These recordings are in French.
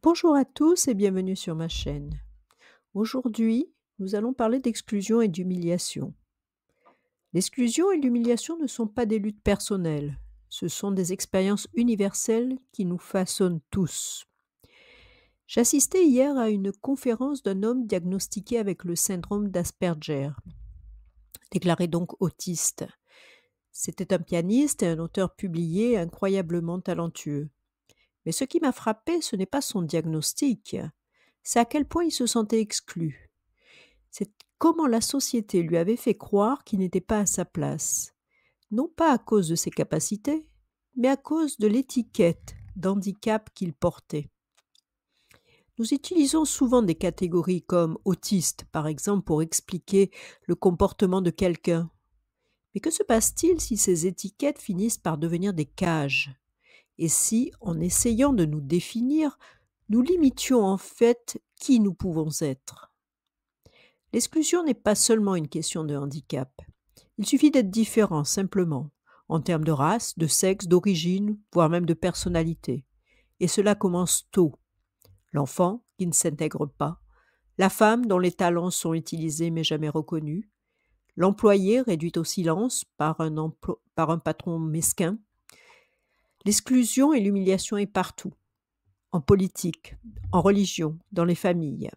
Bonjour à tous et bienvenue sur ma chaîne. Aujourd'hui, nous allons parler d'exclusion et d'humiliation. L'exclusion et l'humiliation ne sont pas des luttes personnelles, ce sont des expériences universelles qui nous façonnent tous. J'assistais hier à une conférence d'un homme diagnostiqué avec le syndrome d'Asperger, déclaré donc autiste. C'était un pianiste et un auteur publié incroyablement talentueux. Mais ce qui m'a frappé, ce n'est pas son diagnostic, c'est à quel point il se sentait exclu. C'est comment la société lui avait fait croire qu'il n'était pas à sa place, non pas à cause de ses capacités, mais à cause de l'étiquette d'handicap qu'il portait. Nous utilisons souvent des catégories comme autiste, par exemple, pour expliquer le comportement de quelqu'un. Mais que se passe-t-il si ces étiquettes finissent par devenir des cages ? Et si, en essayant de nous définir, nous limitions en fait qui nous pouvons être ? L'exclusion n'est pas seulement une question de handicap. Il suffit d'être différent, simplement, en termes de race, de sexe, d'origine, voire même de personnalité. Et cela commence tôt. L'enfant qui ne s'intègre pas, la femme dont les talents sont utilisés mais jamais reconnus, l'employé réduit au silence par un patron mesquin. L'exclusion et l'humiliation est partout, en politique, en religion, dans les familles.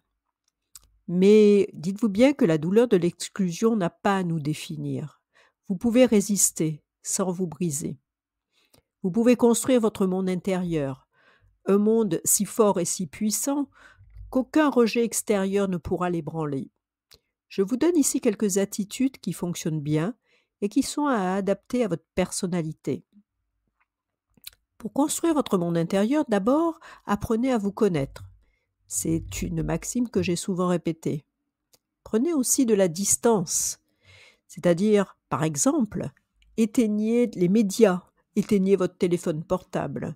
Mais dites-vous bien que la douleur de l'exclusion n'a pas à nous définir. Vous pouvez résister sans vous briser. Vous pouvez construire votre monde intérieur, un monde si fort et si puissant qu'aucun rejet extérieur ne pourra l'ébranler. Je vous donne ici quelques attitudes qui fonctionnent bien et qui sont à adapter à votre personnalité. Pour construire votre monde intérieur, d'abord, apprenez à vous connaître. C'est une maxime que j'ai souvent répétée. Prenez aussi de la distance, c'est-à-dire, par exemple, éteignez les médias, éteignez votre téléphone portable,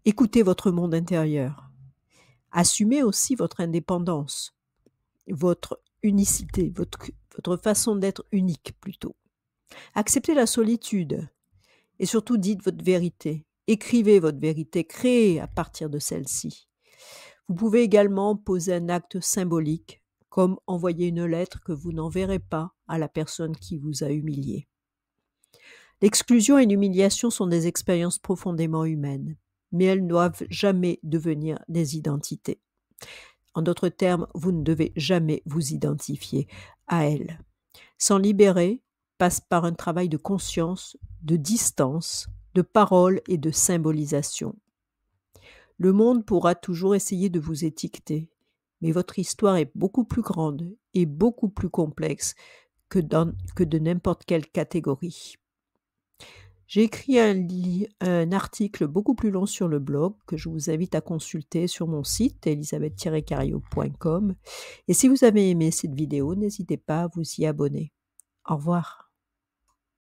écoutez votre monde intérieur. Assumez aussi votre indépendance, votre unicité, votre façon d'être unique plutôt. Acceptez la solitude et surtout dites votre vérité. Écrivez votre vérité, créez à partir de celle-ci. Vous pouvez également poser un acte symbolique, comme envoyer une lettre que vous n'enverrez pas à la personne qui vous a humilié. L'exclusion et l'humiliation sont des expériences profondément humaines, mais elles ne doivent jamais devenir des identités. En d'autres termes, vous ne devez jamais vous identifier à elles. S'en libérer passe par un travail de conscience, de distance, de parole et de symbolisation. Le monde pourra toujours essayer de vous étiqueter, mais votre histoire est beaucoup plus grande et beaucoup plus complexe que de n'importe quelle catégorie. J'ai écrit un article beaucoup plus long sur le blog que je vous invite à consulter sur mon site elisabeth-cario.com. Et si vous avez aimé cette vidéo, n'hésitez pas à vous y abonner. Au revoir.